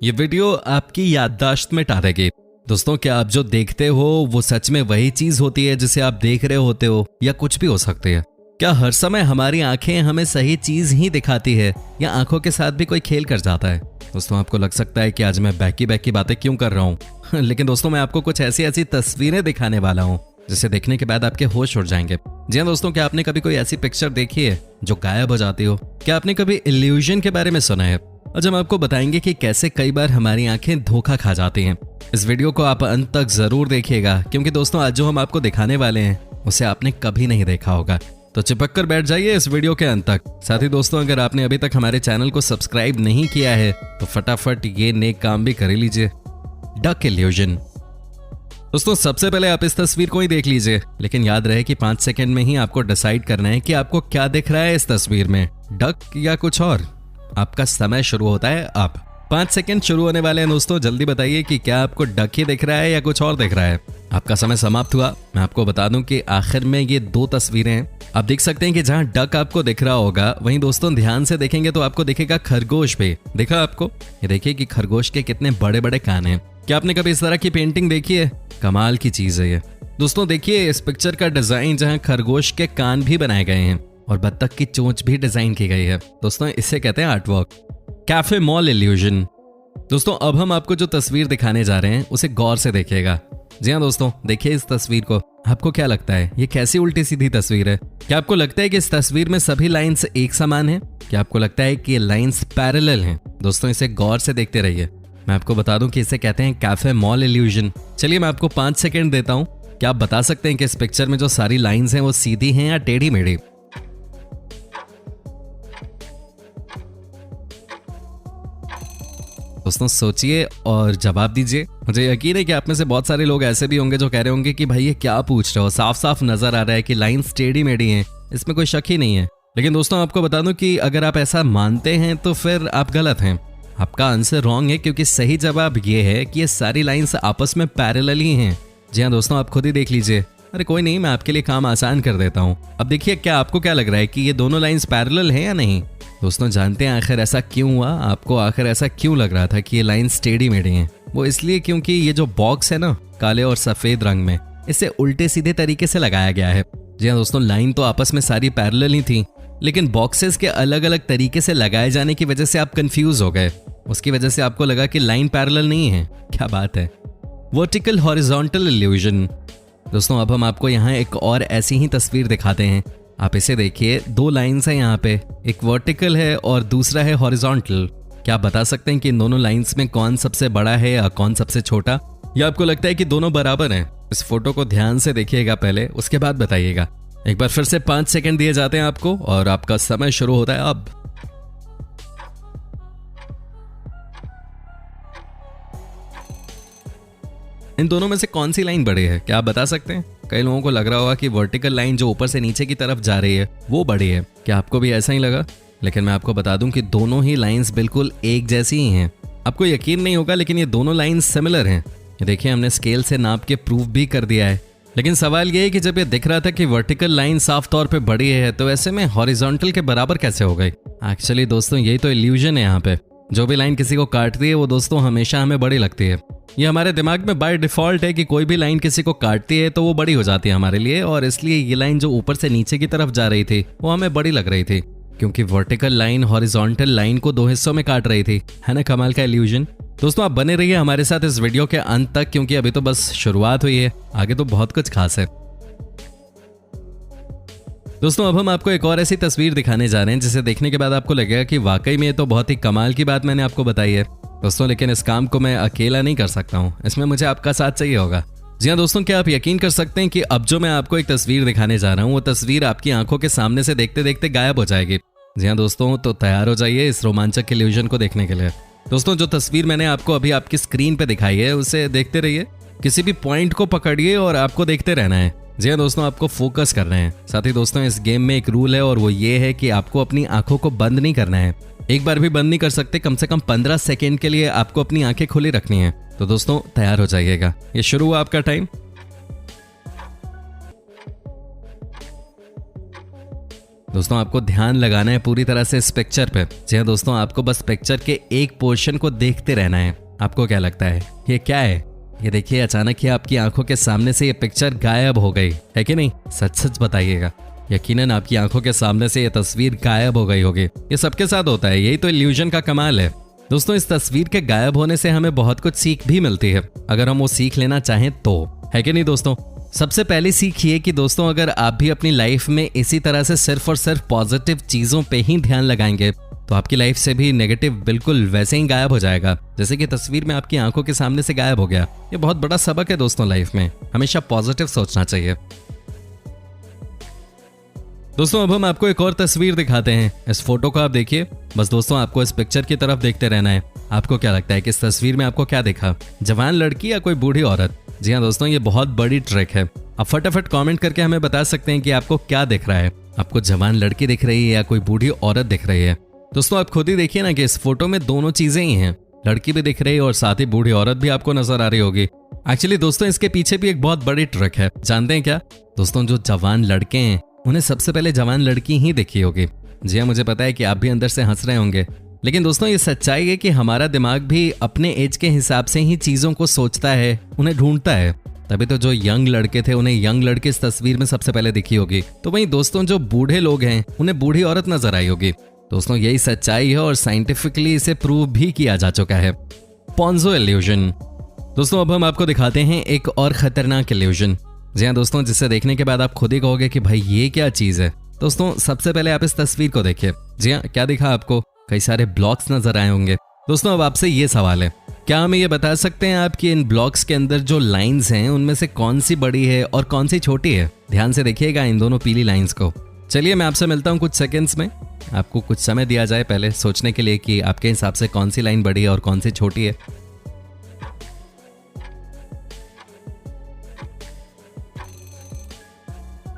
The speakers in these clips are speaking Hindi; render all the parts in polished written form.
ये वीडियो आपकी याददाश्त में डालेगी। दोस्तों, क्या आप जो देखते हो वो सच में वही चीज होती है जिसे आप देख रहे होते हो, या कुछ भी हो सकती है? क्या हर समय हमारी आंखें हमें सही चीज ही दिखाती है, या आंखों के साथ भी कोई खेल कर जाता है? दोस्तों, आपको लग सकता है कि आज मैं बैकी बैकी बातें क्यों कर रहा हूँ लेकिन दोस्तों, मैं आपको कुछ ऐसी ऐसी तस्वीरें दिखाने वाला हूँ जिसे देखने के बाद आपके होश उड़ जाएंगे। जी हाँ दोस्तों, क्या आपने कभी कोई ऐसी पिक्चर देखी है जो गायब हो जाती हो? क्या आपने कभी इल्यूजन के बारे में सुना है? आज हम आपको बताएंगे कि कैसे कई बार हमारी आंखें धोखा खा जाती हैं। इस वीडियो को आप अंत तक जरूर देखिएगा, क्योंकि दोस्तों आज जो हम आपको दिखाने वाले हैं उसे आपने कभी नहीं देखा होगा। तो चिपक कर बैठ जाइए इस वीडियो के अंत तक। साथ ही दोस्तों, अगर आपने अभी तक हमारे चैनल को सब्सक्राइब नहीं किया है तो फटाफट ये नेक काम भी कर लीजिए। Duck illusion. दोस्तों, सबसे पहले आप इस तस्वीर को ही देख लीजिए, लेकिन याद रहे कि 5 सेकंड में ही आपको डिसाइड करना है कि आपको क्या दिख रहा है इस तस्वीर में, डक या कुछ और। आपका समय शुरू होता है अब। 5 सेकंड शुरू होने वाले हैं दोस्तों, जल्दी बताइए कि क्या आपको डक ही दिख रहा है या कुछ और दिख रहा है। आपका समय समाप्त हुआ। मैं आपको बता दूं कि आखिर में ये 2 तस्वीरें हैं। आप देख सकते हैं कि जहां डक आपको दिख रहा होगा, वहीं दोस्तों ध्यान से देखेंगे तो आपको दिखेगा खरगोश भी। देखा आपको? ये देखिए कि खरगोश के कितने बड़े बड़े कान हैं। क्या आपने कभी इस तरह की पेंटिंग देखी है? कमाल की चीज है ये। दोस्तों देखिए इस पिक्चर का डिजाइन, जहां खरगोश के कान भी बनाए गए हैं और बत्तख की चोंच भी डिजाइन की गई है। दोस्तों इसे कहते हैं आर्टवर्क। Cafe mall illusion. दोस्तों, अब हम आपको जो तस्वीर दिखाने जा रहे हैं उसे गौर से देखिएगा। जी हाँ दोस्तों, देखिए इस तस्वीर को। आपको क्या लगता है ये कैसी उल्टी सीधी तस्वीर है? क्या आपको लगता है कि इस तस्वीर में सभी लाइंस एक समान हैं? क्या आपको लगता है कि ये लाइंस पैरेलल हैं? दोस्तों इसे गौर से देखते रहिए। मैं आपको बता दूं कि इसे कहते हैं कैफे मॉल इल्यूजन। चलिए मैं आपको 5 सेकंड देता हूं। क्या आप बता सकते हैं कि इस पिक्चर में जो सारी लाइंस हैं वो सीधी हैं या टेढ़ी मेढ़ी? दोस्तों सोचिए और जवाब दीजिए। मुझे यकीन है कि आप में से बहुत सारे लोग ऐसे भी होंगे जो कह रहे होंगे कि भाई ये क्या पूछ रहे हो, साफ साफ नजर आ रहा है कि लाइंस टेढ़ी मेढ़ी हैं, इसमें कोई शक ही नहीं है। लेकिन दोस्तों आपको बता दूं कि अगर आप ऐसा मानते हैं तो फिर आप गलत हैं। आपका आंसर रॉन्ग है, क्योंकि सही जवाब ये है कि ये सारी लाइंस आपस में पैरेलल ही हैं। जी हाँ दोस्तों, आप खुद ही देख लीजिए। अरे कोई नहीं, मैं आपके लिए काम आसान कर देता हूँ। अब देखिए, क्या आपको क्या लग रहा है कि ये दोनों लाइंस पैरेलल हैं या नहीं? दोस्तों जानते हैं आखिर ऐसा क्यों हुआ? आपको आखिर ऐसा क्यों लग रहा था कि ये लाइंस टेढ़ी मेढ़ी हैं? वो इसलिए क्योंकि ये जो बॉक्स है ना, काले और सफेद रंग में, इसे उल्टे सीधे तरीके से लगाया गया है। जी हाँ दोस्तों, लाइन तो आपस में सारी पैरेलल ही थी, लेकिन बॉक्सेस के अलग अलग तरीके से लगाए जाने की वजह से आप कंफ्यूज हो गए। उसकी वजह से आपको लगा कि लाइन पैरेलल नहीं है। क्या बात है। Vertical horizontal illusion. दोस्तों अब हम आपको यहाँ एक और ऐसी ही तस्वीर दिखाते हैं। आप इसे देखिए, 2 लाइंस हैं यहाँ पे, एक वर्टिकल है और दूसरा है हॉरिजॉन्टल। क्या आप बता सकते हैं कि इन दोनों लाइंस में कौन सबसे बड़ा है या कौन सबसे छोटा? या आपको लगता है कि दोनों बराबर हैं? इस फोटो को ध्यान से देखिएगा पहले, उसके बाद बताइएगा। एक बार फिर से 5 सेकंड दिए जाते हैं आपको और आपका समय शुरू होता है अब। इन दोनों में से कौन सी लाइन बड़ी है? क्या आप बता सकते हैं? कई लोगों को लग रहा होगा कि वर्टिकल लाइन जो ऊपर से नीचे की तरफ जा रही है वो बड़ी है। क्या आपको भी ऐसा ही लगा? लेकिन मैं आपको बता दूं कि दोनों ही लाइंस बिल्कुल एक जैसी ही हैं। आपको यकीन नहीं होगा, लेकिन ये दोनों लाइंस सिमिलर हैं। देखिए हमने स्केल से नाप के प्रूफ भी कर दिया है। लेकिन सवाल ये है कि जब ये दिख रहा था कि वर्टिकल लाइन साफ तौर पे बड़ी है, तो ऐसे में हॉरिजॉन्टल के बराबर कैसे हो गई? एक्चुअली दोस्तों यही तो इल्यूजन है। यहाँ पे जो भी लाइन किसी को काटती है वो दोस्तों हमेशा हमें बड़ी लगती है। ये हमारे दिमाग में बाय डिफॉल्ट है कि कोई भी लाइन किसी को काटती है तो वो बड़ी हो जाती है हमारे लिए, और इसलिए ये लाइन जो ऊपर से नीचे की तरफ जा रही थी वो हमें बड़ी लग रही थी, क्योंकि वर्टिकल लाइन हॉरिजॉन्टल लाइन को 2 हिस्सों में काट रही थी। है ना कमाल का इल्यूजन? दोस्तों आप बने रहिए हमारे साथ इस वीडियो के अंत तक, क्योंकि अभी तो बस शुरुआत हुई है, आगे तो बहुत कुछ खास है। दोस्तों अब हम आपको एक और ऐसी तस्वीर दिखाने जा रहे हैं जिसे देखने के बाद आपको लगेगा कि वाकई में ये तो बहुत ही कमाल की बात मैंने आपको बताई है। दोस्तों लेकिन इस काम को मैं अकेला नहीं कर सकता हूँ, इसमें मुझे आपका साथ चाहिए होगा। जी हाँ दोस्तों, क्या आप यकीन कर सकते हैं कि अब जो मैं आपको एक तस्वीर दिखाने जा रहा हूँ वो तस्वीर आपकी आंखों के सामने से देखते देखते गायब हो जाएगी। जी हाँ दोस्तों, तो तैयार हो जाइए इस रोमांचक इल्यूजन को देखने के लिए। दोस्तों जो तस्वीर मैंने आपको अभी आपकी स्क्रीन पे दिखाई है उसे देखते रहिए। किसी भी पॉइंट को पकड़िए और आपको देखते रहना है। जी हाँ दोस्तों, आपको फोकस करना है। साथ ही दोस्तों इस गेम में एक रूल है और वो ये है कि आपको अपनी आंखों को बंद नहीं करना है। एक बार भी बंद नहीं कर सकते, कम से कम 15 सेकेंड के लिए आपको अपनी आंखें खुली रखनी है। तो दोस्तों तैयार हो जाइएगा, ये शुरू हुआ आपका टाइम। दोस्तों आपको ध्यान लगाना है पूरी तरह से इस पिक्चर पे। जी हाँ दोस्तों, आपको बस पिक्चर के एक पोर्शन को देखते रहना है। आपको क्या लगता है ये क्या है? ये देखिए, अचानक ही आपकी आंखों के सामने से ये पिक्चर गायब हो गई है कि नहीं? सच सच बताइएगा। यकीनन आपकी आंखों के सामने से ये तस्वीर गायब हो गई होगी। ये सबके साथ होता है, यही तो इल्यूजन का कमाल है। दोस्तों इस तस्वीर के गायब होने से हमें बहुत कुछ सीख भी मिलती है, अगर हम वो सीख लेना चाहें तो, है कि नहीं दोस्तों? सबसे पहली सीख ये कि दोस्तों अगर आप भी अपनी लाइफ में इसी तरह से सिर्फ और सिर्फ पॉजिटिव चीजों पे ही ध्यान लगाएंगे तो आपकी लाइफ से भी नेगेटिव बिल्कुल वैसे ही गायब हो जाएगा जैसे कि तस्वीर में आपकी आंखों के सामने से गायब हो गया। ये बहुत बड़ा सबक है दोस्तों, लाइफ में हमेशा पॉजिटिव सोचना चाहिए। दोस्तों अब हम आपको एक और तस्वीर दिखाते हैं। इस फोटो को आप देखिए। बस दोस्तों आपको इस पिक्चर की तरफ देखते रहना है। आपको क्या लगता है कि इस तस्वीर में आपको क्या दिखा? जवान लड़की या कोई बूढ़ी औरत? जी हाँ दोस्तों, ये बहुत बड़ी ट्रिक है। आप फटाफट कमेंट करके हमें बता सकते हैं कि आपको क्या दिख रहा है। आपको जवान लड़की दिख रही है या कोई बूढ़ी औरत दिख रही है? दोस्तों आप खुद ही देखिए ना कि इस फोटो में दोनों चीजें ही हैं। लड़की भी दिख रही है और साथ ही बूढ़ी औरत भी आपको नजर आ रही होगी। एक्चुअली दोस्तों इसके पीछे भी एक बहुत बड़ी ट्रिक है। जानते हैं क्या? दोस्तों जो जवान लड़के हैं उन्हें सबसे पहले जवान लड़की ही दिखी होगी। जी हाँ, मुझे पता है कि आप भी अंदर से हंस रहे होंगे, लेकिन दोस्तों ये सच्चाई है कि हमारा दिमाग भी अपने एज के हिसाब से ही चीजों को सोचता है, उन्हें ढूंढता है। तभी तो जो यंग लड़के थे उन्हें यंग लड़की इस तस्वीर में सबसे पहले दिखी होगी, तो वहीं दोस्तों जो बूढ़े लोग हैं उन्हें बूढ़ी औरत नजर आई होगी। दोस्तों यही सच्चाई है और साइंटिफिकली इसे प्रूव भी किया जा चुका है। पोंजो इल्यूजन। दोस्तों अब हम आपको दिखाते हैं एक और खतरनाक इल्यूजन। जी हाँ दोस्तों, जिसे देखने के बाद आप खुद ही कहोगे कि भाई ये क्या चीज है। दोस्तों सबसे पहले आप इस तस्वीर को देखिए। जी हाँ, क्या दिखा आपको? कई सारे ब्लॉक्स नजर आए होंगे। दोस्तों अब आपसे ये सवाल है, क्या हमें ये बता सकते हैं आप कि इन ब्लॉक्स के अंदर जो लाइंस हैं उनमें से कौन सी बड़ी है और कौन सी छोटी है? ध्यान से देखिएगा इन दोनों पीली लाइंस को। चलिए मैं आपसे मिलता हूँ कुछ सेकंड्स में। आपको कुछ समय दिया जाए पहले सोचने के लिए कि आपके हिसाब से कौन सी लाइन बड़ी है और कौन सी छोटी है।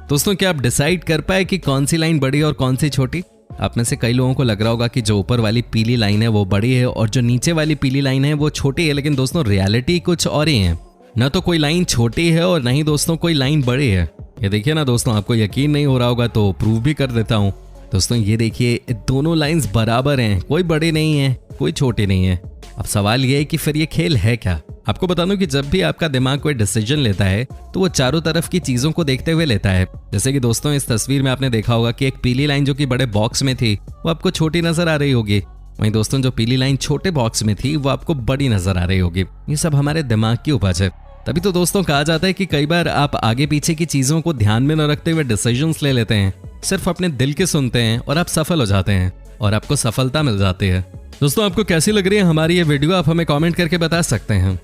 दोस्तों क्या आप डिसाइड कर पाए कि कौन सी लाइन बड़ी है और कौन सी छोटी? आप में से कई लोगों को लग रहा होगा कि जो ऊपर वाली पीली लाइन है वो बड़ी है और जो नीचे वाली पीली लाइन है वो छोटी है, लेकिन दोस्तों रियलिटी कुछ और ही है। न तो कोई लाइन छोटी है और न ही दोस्तों कोई लाइन बड़ी है। ये देखिए ना दोस्तों, आपको यकीन नहीं हो रहा होगा तो प्रूव भी कर देता हूँ। दोस्तों ये देखिए, दोनों लाइंस बराबर हैं, कोई बड़ी नहीं है कोई छोटी नहीं है। अब सवाल ये है कि फिर ये खेल है क्या? आपको बता दूं कि जब भी आपका दिमाग कोई डिसीजन लेता है तो वो चारों तरफ की चीजों को देखते हुए लेता है। जैसे कि दोस्तों इस तस्वीर में आपने देखा होगा कि एक पीली लाइन जो कि बड़े बॉक्स में थी वो आपको छोटी नजर आ रही होगी, वहीं दोस्तों जो पीली लाइन छोटे बॉक्स में थी वो आपको बड़ी नजर आ रही होगी। ये सब हमारे दिमाग की उपज है। तभी तो दोस्तों कहा जाता है कि कई बार आप आगे पीछे की चीजों को ध्यान में न रखते हुए डिसीजंस ले लेते हैं, सिर्फ अपने दिल के सुनते हैं और आप सफल हो जाते हैं और आपको सफलता मिल जाती है। दोस्तों आपको कैसी लग रही है हमारी ये वीडियो? आप हमें कमेंट करके बता सकते हैं।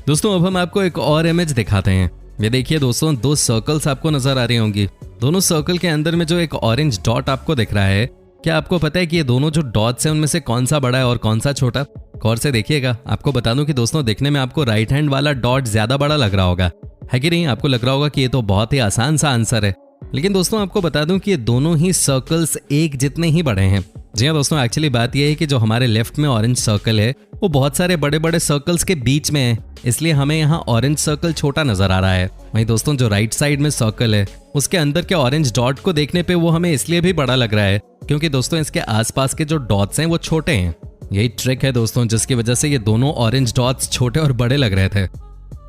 दोस्तों अब हम आपको एक और इमेज दिखाते हैं। ये देखिए दोस्तों, दो सर्कल्स आपको नजर आ रही होंगी। दोनों सर्कल के अंदर में जो एक ऑरेंज डॉट आपको दिख रहा है, क्या आपको पता है कि ये दोनों जो डॉट्स हैं उनमें से कौन सा बड़ा है और कौन सा छोटा? गौर से देखिएगा। आपको बता दूं कि दोस्तों देखने में आपको राइट हैंड वाला डॉट ज्यादा बड़ा लग रहा होगा, है कि नहीं? आपको लग रहा होगा कि ये तो बहुत ही आसान सा आंसर है, लेकिन दोस्तों आपको बता दूं कि ये दोनों ही सर्कल्स एक जितने ही बड़े हैं। जी हाँ दोस्तों, एक्चुअली बात यह है कि जो हमारे लेफ्ट में ऑरेंज सर्कल है वो बहुत सारे बड़े बड़े सर्कल्स के बीच में है, इसलिए हमें यहाँ ऑरेंज सर्कल छोटा नजर आ रहा है। वहीं दोस्तों जो राइट साइड में सर्कल है उसके अंदर के ऑरेंज डॉट को देखने पे वो हमें इसलिए भी बड़ा लग रहा है क्योंकि दोस्तों इसके आसपास के जो डॉट्स हैं वो छोटे हैं। यही ट्रिक है दोस्तों जिसकी वजह से ये दोनों ऑरेंज डॉट्स छोटे और बड़े लग रहे थे।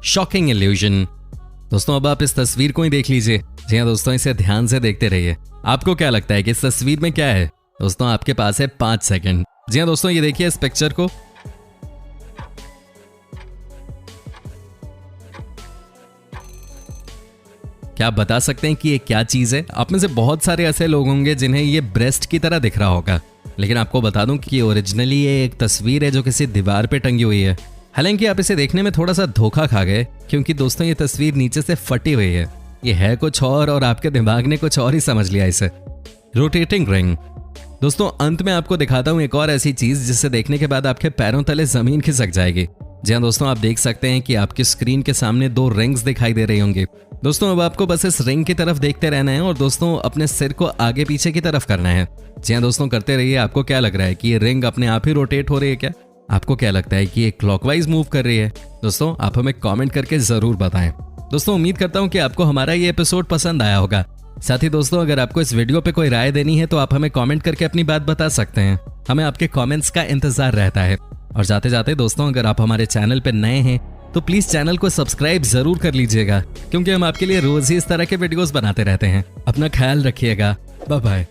Shocking illusion. दोस्तों अब आप इस तस्वीर को ही देख लीजिए। जी हाँ दोस्तों, इसे ध्यान से देखते रहिए। आपको क्या लगता है कि इस तस्वीर में क्या है? दोस्तों आपके पास है 5 सेकंड। जी हाँ दोस्तों, ये देखिए इस पिक्चर को। क्या आप बता सकते हैं कि ये क्या चीज है? आप में से बहुत सारे ऐसे लोग होंगे जिन्हें ये ब्रेस्ट की तरह दिख रहा होगा, लेकिन आपको बता दूं कि ओरिजिनली ये एक तस्वीर है जो किसी दीवार पे टंगी हुई है। हालांकि आप इसे देखने में थोड़ा सा धोखा खा गए क्योंकि दोस्तों ये तस्वीर नीचे से फटी हुई है। ये है कुछ और आपके दिमाग ने कुछ और ही समझ लिया इसे। Rotating ring. दोस्तों अंत में आपको दिखाता हूं एक और ऐसी चीज जिसे देखने के बाद आपके पैरों तले जमीन खिसक जाएगी। जी हाँ दोस्तों, आप देख सकते हैं कि आपकी स्क्रीन के सामने 2 रिंग्स दिखाई दे रही होंगी। दोस्तों अब आपको बस इस रिंग की तरफ देखते रहना है और दोस्तों अपने सिर को आगे पीछे की तरफ करना है। जी हाँ दोस्तों, करते रहिए। आपको क्या लग रहा है कि ये रिंग अपने आप ही रोटेट हो रही है क्या? आपको क्या लगता है कि ये क्लॉकवाइज मूव कर रही है? दोस्तों आप हमें कमेंट करके जरूर बताएं। दोस्तों उम्मीद करता हूं कि आपको हमारा ये एपिसोड पसंद आया होगा। साथ ही दोस्तों, अगर आपको इस वीडियो पे कोई राय देनी है तो आप हमें कमेंट करके अपनी बात बता सकते हैं। हमें आपके कमेंट्स का इंतजार रहता है। और जाते जाते दोस्तों, अगर आप हमारे चैनल पे नए हैं तो प्लीज चैनल को सब्सक्राइब जरूर कर लीजिएगा, क्योंकि हम आपके लिए रोज ही इस तरह के वीडियोस बनाते रहते हैं। अपना ख्याल रखिएगा। Bye bye.